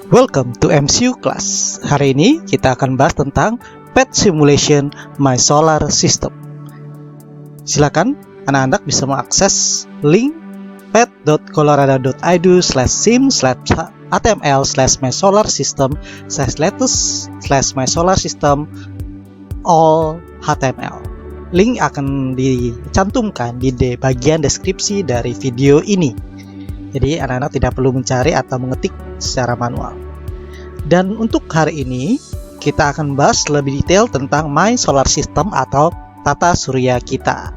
Welcome to MCU Class. Hari ini kita akan bahas tentang Pet Simulation My Solar System. Silakan anak-anak bisa mengakses link pet.colorado.edu/sim/atml/mysolarsystem/latest/mysolarsystem all HTML. Link akan dicantumkan di bagian deskripsi dari video ini. Jadi anak-anak tidak perlu mencari atau mengetik secara manual. Dan untuk hari ini kita akan bahas lebih detail tentang My Solar System atau tata surya kita.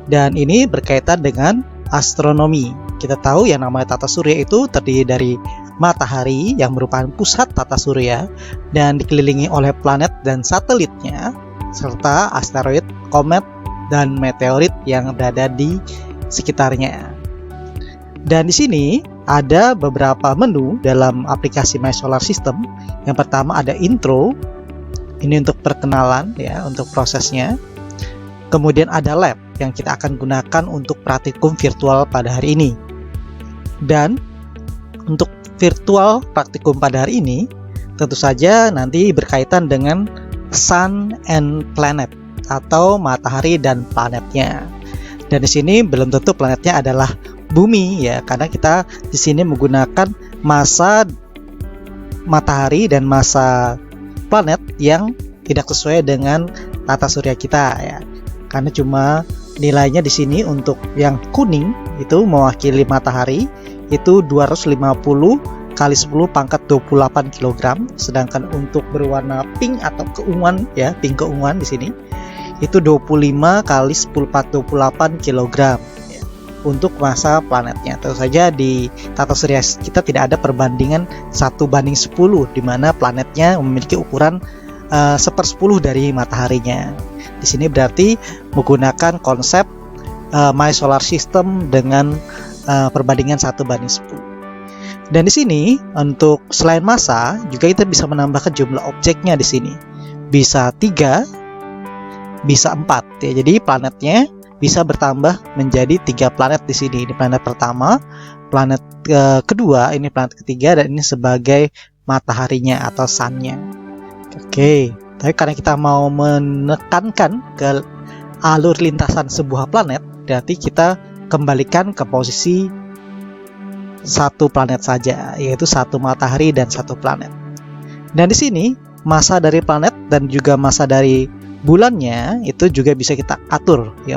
Dan ini berkaitan dengan astronomi. Kita tahu yang namanya tata surya itu terdiri dari matahari yang merupakan pusat tata surya dan dikelilingi oleh planet dan satelitnya, serta asteroid, komet, dan meteorit yang berada di sekitarnya. Dan di sini ada beberapa menu dalam aplikasi My Solar System. Yang pertama ada intro. Ini untuk perkenalan ya, untuk prosesnya. Kemudian ada lab yang kita akan gunakan untuk praktikum virtual pada hari ini. Dan untuk virtual praktikum pada hari ini tentu saja nanti berkaitan dengan Sun and Planet atau matahari dan planetnya. Dan di sini belum tentu planetnya adalah Bumi ya, karena kita di sini menggunakan masa matahari dan masa planet yang tidak sesuai dengan tata surya kita ya. Karena cuma nilainya di sini untuk yang kuning itu mewakili matahari itu 250 kali 10 pangkat 28 kg, sedangkan untuk berwarna pink atau keunguan ya, pink keunguan di sini itu 25 kali 10 pangkat 28 kg. Untuk masa planetnya. Tentu saja di tata surya kita tidak ada perbandingan 1:10 di mana planetnya memiliki ukuran 1/10 dari mataharinya. Di sini berarti menggunakan konsep My Solar System dengan perbandingan 1:10. Dan di sini untuk selain massa juga kita bisa menambahkan jumlah objeknya di sini. Bisa 3, bisa 4 ya. Jadi planetnya bisa bertambah menjadi 3 planet di sini. Ini planet pertama, planet kedua, ini planet ketiga, dan ini sebagai mataharinya atau sunnya. Oke, tapi karena kita mau menekankan ke alur lintasan sebuah planet, berarti kita kembalikan ke posisi satu planet saja, yaitu satu matahari dan satu planet. Dan di sini massa dari planet dan juga massa dari bulannya itu juga bisa kita atur ya,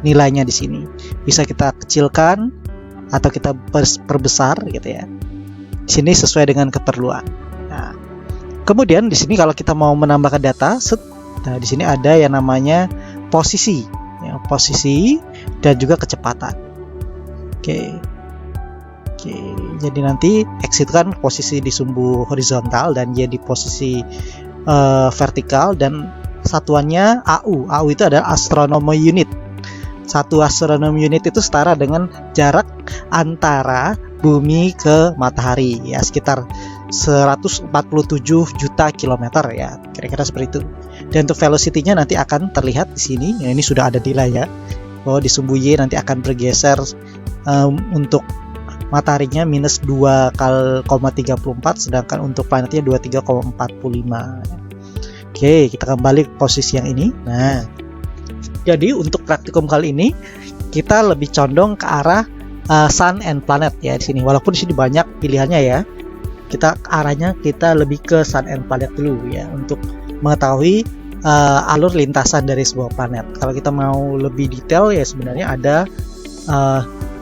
nilainya di sini bisa kita kecilkan atau kita perbesar gitu ya. Di sini sesuai dengan keperluan. Nah, kemudian di sini kalau kita mau menambahkan data, nah di sini ada yang namanya posisi, ya, posisi dan juga kecepatan. Oke, jadi nanti X itu kan posisi di sumbu horizontal dan Y di posisi vertikal, dan satuannya AU. AU itu adalah astronomy unit. Satu astronomy unit itu setara dengan jarak antara bumi ke matahari ya, sekitar 147 juta kilometer ya, kira-kira seperti itu. Dan untuk velocity-nya nanti akan terlihat di sini. Ya, ini sudah ada nilai ya, bahwa di sumbu Y nanti akan bergeser untuk mataharinya minus 2,34, sedangkan untuk planetnya 23,45. Oke, kita kembali ke posisi yang ini. Nah, jadi untuk praktikum kali ini kita lebih condong ke arah Sun and Planet ya di sini. Walaupun di sini banyak pilihannya ya, kita arahnya kita lebih ke Sun and Planet dulu ya, untuk mengetahui alur lintasan dari sebuah planet. Kalau kita mau lebih detail ya, sebenarnya ada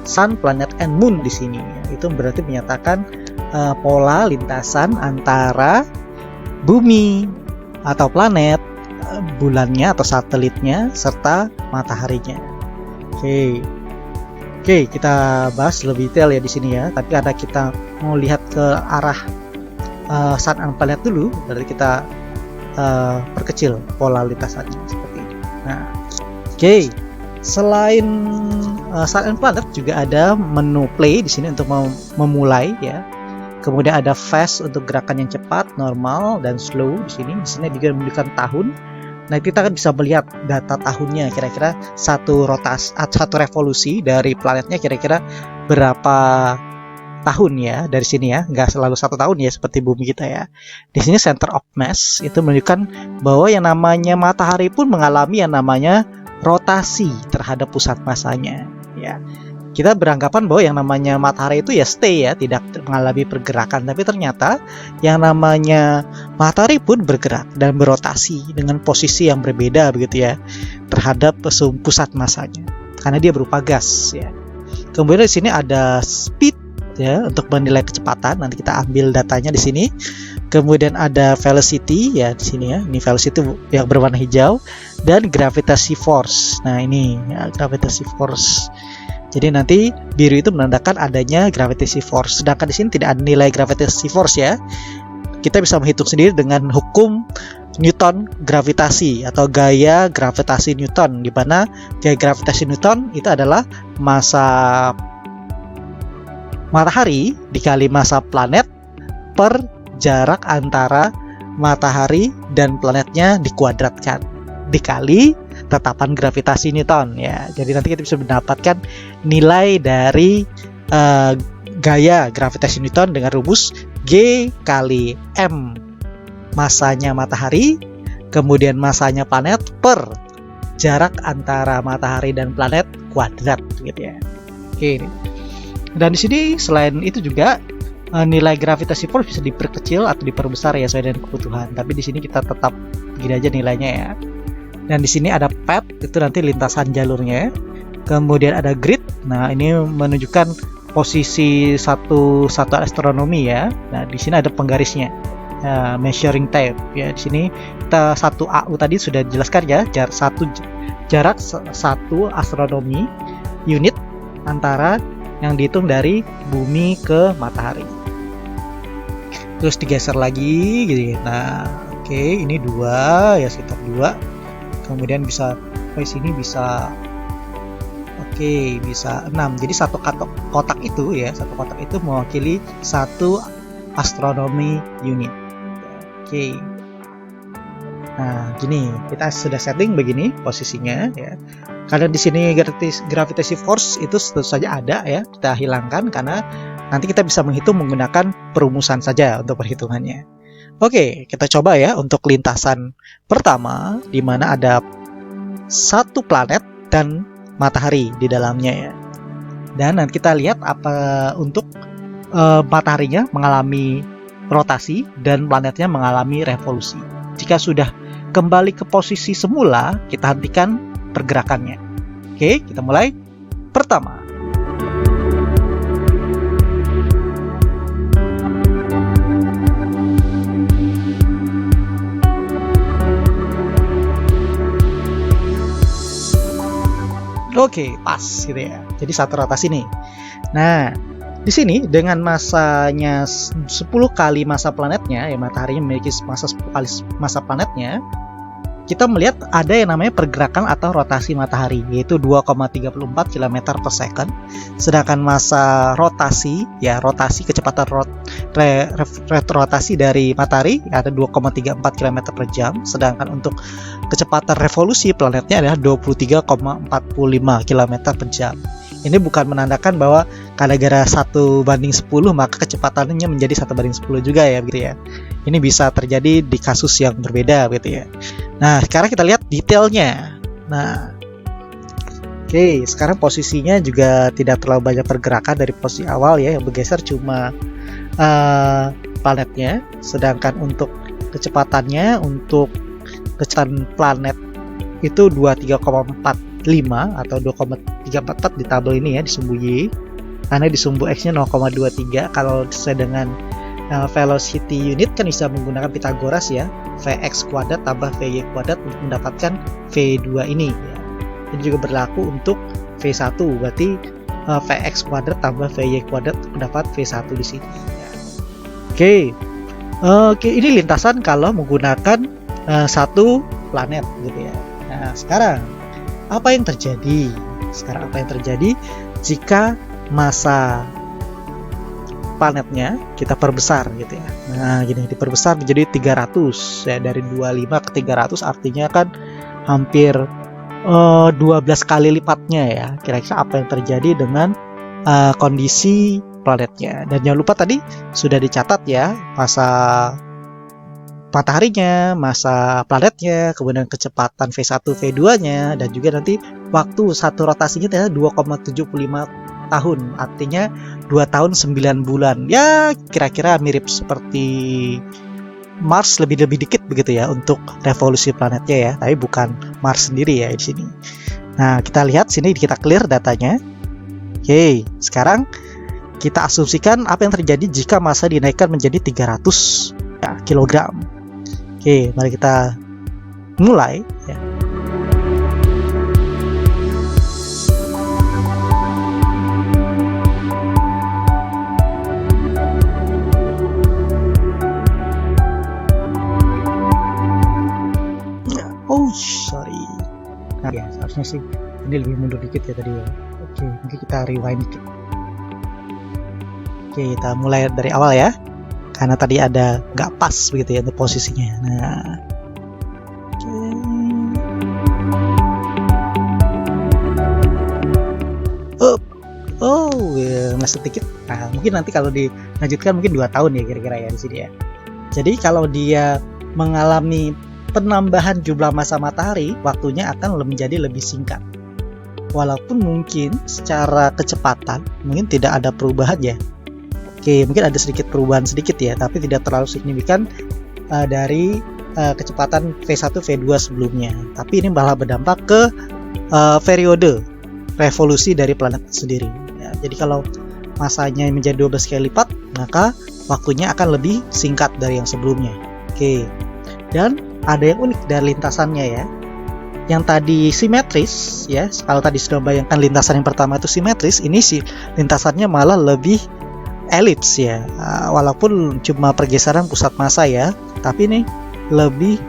Sun, Planet, and Moon di sini. Itu berarti menyatakan pola lintasan antara bumi atau planet, bulannya atau satelitnya, serta mataharinya. Oke, kita bahas lebih detail ya di sini ya. Tapi karena kita mau lihat ke arah Sun and Planet dulu, berarti kita perkecil pola lintasannya seperti ini. Nah, selain Sun and Planet juga ada menu play di sini untuk memulai ya. Kemudian ada fast untuk gerakan yang cepat, normal, dan slow di sini. Di sini juga menunjukkan tahun. Nah, kita kan bisa melihat data tahunnya, kira-kira satu revolusi dari planetnya kira-kira berapa tahun ya dari sini ya, nggak selalu 1 tahun ya seperti bumi kita ya. Di sini center of mass itu menunjukkan bahwa yang namanya matahari pun mengalami yang namanya rotasi terhadap pusat massanya ya. Kita beranggapan bahwa yang namanya matahari itu ya stay ya, tidak mengalami pergerakan, tapi ternyata yang namanya matahari pun bergerak dan berotasi dengan posisi yang berbeda begitu ya terhadap pusat massanya karena dia berupa gas ya. Kemudian di sini ada speed ya untuk menilai kecepatan, nanti kita ambil datanya di sini. Kemudian ada velocity ya di sini ya, ini velocity yang berwarna hijau, dan gravity force. Nah ini ya, gravity force. Jadi nanti biru itu menandakan adanya gravity force, sedangkan di sini tidak ada nilai gravity force ya. Kita bisa menghitung sendiri dengan hukum Newton gravitasi atau gaya gravitasi Newton, di mana gaya gravitasi Newton itu adalah massa matahari dikali massa planet per jarak antara matahari dan planetnya dikuadratkan dikali tetapan gravitasi Newton ya. Jadi nanti kita bisa mendapatkan nilai dari gaya gravitasi Newton dengan rumus G kali M masanya matahari kemudian masanya planet per jarak antara matahari dan planet kuadrat gitu ya. Oke. Dan di sini selain itu juga nilai gravitasi force bisa diperkecil atau diperbesar ya sesuai dengan kebutuhan. Tapi di sini kita tetap begini aja nilainya ya. Dan di sini ada path, itu nanti lintasan jalurnya. Kemudian ada grid. Nah, ini menunjukkan posisi satu astronomi ya. Nah, di sini ada penggarisnya. Measuring tape ya. Di sini kita 1 AU tadi sudah dijelaskan ya, jarak satu astronomi unit antara yang dihitung dari bumi ke matahari. Terus digeser lagi gitu. Nah, oke, ini 2 ya, sekitar 2. Kemudian bisa sampai sini bisa bisa 6. Jadi satu kotak itu ya, satu kotak itu mewakili 1 astronomi unit. Oke. Nah, gini, kita sudah setting begini posisinya ya. Karena di sini gravity force itu tentu saja ada ya, kita hilangkan karena nanti kita bisa menghitung menggunakan perumusan saja untuk perhitungannya. Oke, kita coba ya untuk lintasan pertama di mana ada 1 planet dan matahari di dalamnya ya. Dan nanti kita lihat apa untuk mataharinya mengalami rotasi dan planetnya mengalami revolusi. Jika sudah kembali ke posisi semula, kita hentikan pergerakannya. Oke, kita mulai. Pertama, oke, pas gitu ya. Jadi 1 rotasi nih. Nah, di sini dengan masanya 10 kali massa planetnya, ya mataharinya memiliki massa 10 kali massa planetnya, kita melihat ada yang namanya pergerakan atau rotasi matahari, yaitu 2,34 km per second. Sedangkan massa rotasi, ya rotasi kecepatan rotasi dari matahari ada 2,34 km per jam. Sedangkan untuk kecepatan revolusi planetnya adalah 23,45 km per jam. Ini bukan menandakan bahwa gara-gara 1:10 maka kecepatannya menjadi 1:10 juga ya gitu ya. Ini bisa terjadi di kasus yang berbeda gitu ya. Nah, sekarang kita lihat detailnya. Nah, oke, sekarang posisinya juga tidak terlalu banyak pergerakan dari posisi awal ya, yang bergeser cuma planetnya. Sedangkan untuk kecepatannya, untuk kecepatan planet itu 23,45 atau 2,344 di tabel ini ya, di sumbu Y. Karena di sumbu X-nya 0,23. Kalau sesuai dengan velocity unit kan bisa menggunakan Pythagoras ya, Vx kuadrat tambah Vy kuadrat untuk mendapatkan V2 ini ya. Ini juga berlaku untuk V1, berarti Vx kuadrat tambah Vy kuadrat untuk mendapat V1 di sini ya. Oke, ini lintasan kalau menggunakan 1 planet gitu ya. Nah, sekarang apa yang terjadi? Jika massa planetnya kita perbesar gitu ya. Nah, gini diperbesar menjadi 300 ya, dari 25 ke 300 artinya kan hampir 12 kali lipatnya ya. Kira-kira apa yang terjadi dengan kondisi planetnya. Dan jangan lupa tadi sudah dicatat ya masa mataharinya, masa planetnya, kemudian kecepatan V1, V2-nya, dan juga nanti waktu satu rotasinya adalah 2,75 tahun, artinya 2 tahun 9 bulan. Ya, kira-kira mirip seperti Mars, lebih dikit begitu ya untuk revolusi planetnya ya, tapi bukan Mars sendiri ya di sini. Nah, kita lihat sini, kita clear datanya. Oke, sekarang kita asumsikan apa yang terjadi jika massa dinaikkan menjadi 300 kg. Oke, mari kita mulai ya. Oh, sorry. Nah, ya, seharusnya sih ini lebih mundur dikit ya tadi ya. Oke, mungkin kita rewind dikit. Oke, kita mulai dari awal ya. Karena tadi ada nggak pas begitu ya untuk posisinya. Nah, ya, masih sedikit. Nah, mungkin nanti kalau dilanjutkan mungkin 2 tahun ya kira-kira ya di sini ya. Jadi kalau dia mengalami penambahan jumlah massa matahari, waktunya akan menjadi lebih singkat. Walaupun mungkin secara kecepatan mungkin tidak ada perubahan ya. Oke, mungkin ada sedikit perubahan sedikit ya, tapi tidak terlalu signifikan dari kecepatan V1, V2 sebelumnya. Tapi ini malah berdampak ke periode revolusi dari planet sendiri. Ya, jadi kalau masanya menjadi 12 kali lipat, maka waktunya akan lebih singkat dari yang sebelumnya. Oke, dan ada yang unik dari lintasannya ya. Yang tadi simetris ya, kalau tadi sudah bayangkan lintasan yang pertama itu simetris, ini sih lintasannya malah lebih elips ya, walaupun cuma pergeseran pusat massa ya, tapi ini lebih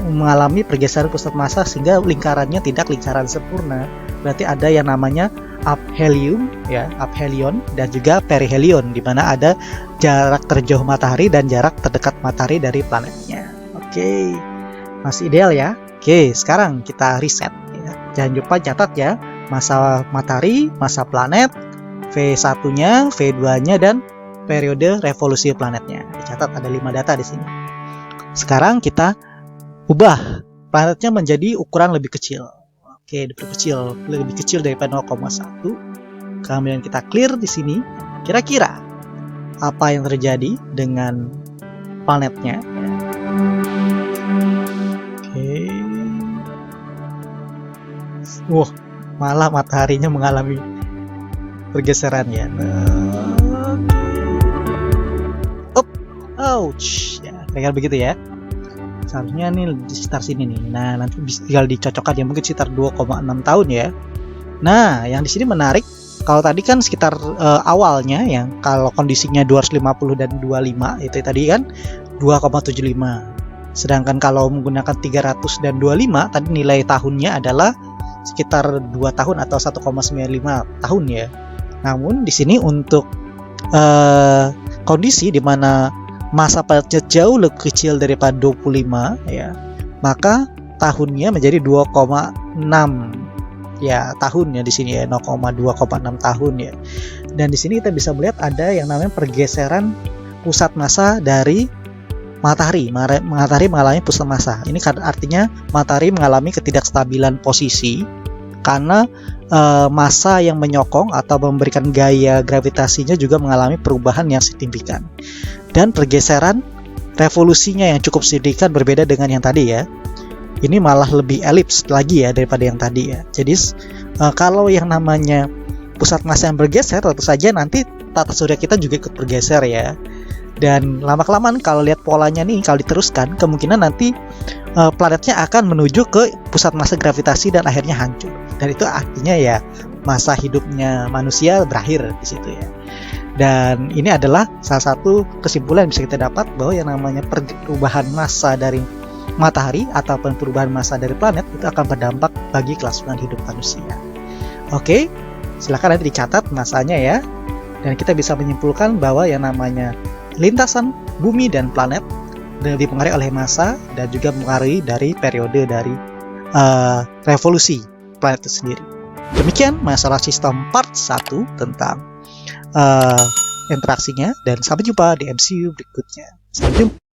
mengalami pergeseran pusat massa sehingga lingkarannya tidak lingkaran sempurna. Berarti ada yang namanya aphelion ya, aphelion, dan juga perihelion, di mana ada jarak terjauh matahari dan jarak terdekat matahari dari planetnya. Oke, masih ideal ya. Oke, sekarang kita reset ya. Jangan lupa catat ya masa matahari, masa planet, V1-nya, V2-nya, dan periode revolusi planetnya. Dicatat ada 5 data di sini. Sekarang kita ubah planetnya menjadi ukuran lebih kecil. Oke, lebih kecil daripada 0,1. Kemudian kita clear di sini. Kira-kira apa yang terjadi dengan planetnya? Oke. Wah, malah mataharinya mengalami pergeseran ya. Ouch ya, kayak begitu ya. Seharusnya nih di sekitar sini nih. Nah, nanti bisa tinggal dicocokkan ya, mungkin sekitar 2,6 tahun ya. Nah, yang di sini menarik, kalau tadi kan sekitar awalnya yang kalau kondisinya 250 dan 25 itu tadi kan 2,75. Sedangkan kalau menggunakan 300 dan 25 tadi nilai tahunnya adalah sekitar 2 tahun atau 1,95 tahun ya. Namun di sini untuk kondisi di mana masa planetnya jauh lebih kecil daripada 25 ya, maka tahunnya menjadi 2,6 ya tahun ya di sini ya, 0,2,6 tahun ya. Dan di sini kita bisa melihat ada yang namanya pergeseran pusat massa dari matahari. Matahari mengalami pusat massa. Ini artinya matahari mengalami ketidakstabilan posisi karena massa yang menyokong atau memberikan gaya gravitasinya juga mengalami perubahan yang signifikan. Dan pergeseran revolusinya yang cukup signifikan berbeda dengan yang tadi ya. Ini malah lebih elips lagi ya daripada yang tadi ya. Jadi kalau yang namanya pusat massa yang bergeser, tentu saja nanti tata surya kita juga ikut bergeser ya. Dan lama-kelamaan kalau lihat polanya nih, kalau diteruskan, kemungkinan nanti planetnya akan menuju ke pusat massa gravitasi dan akhirnya hancur. Dan itu artinya ya masa hidupnya manusia berakhir di situ ya. Dan ini adalah salah satu kesimpulan yang bisa kita dapat bahwa yang namanya perubahan massa dari matahari ataupun perubahan massa dari planet itu akan berdampak bagi kelangsungan hidup manusia. Oke, silakan nanti dicatat masanya ya. Dan kita bisa menyimpulkan bahwa yang namanya lintasan bumi dan planet dipengaruhi oleh massa dan juga mempengaruhi dari periode dari revolusi planet itu sendiri. Demikian masalah sistem part 1 tentang interaksinya dan sampai jumpa di MCU berikutnya. Sampai jumpa.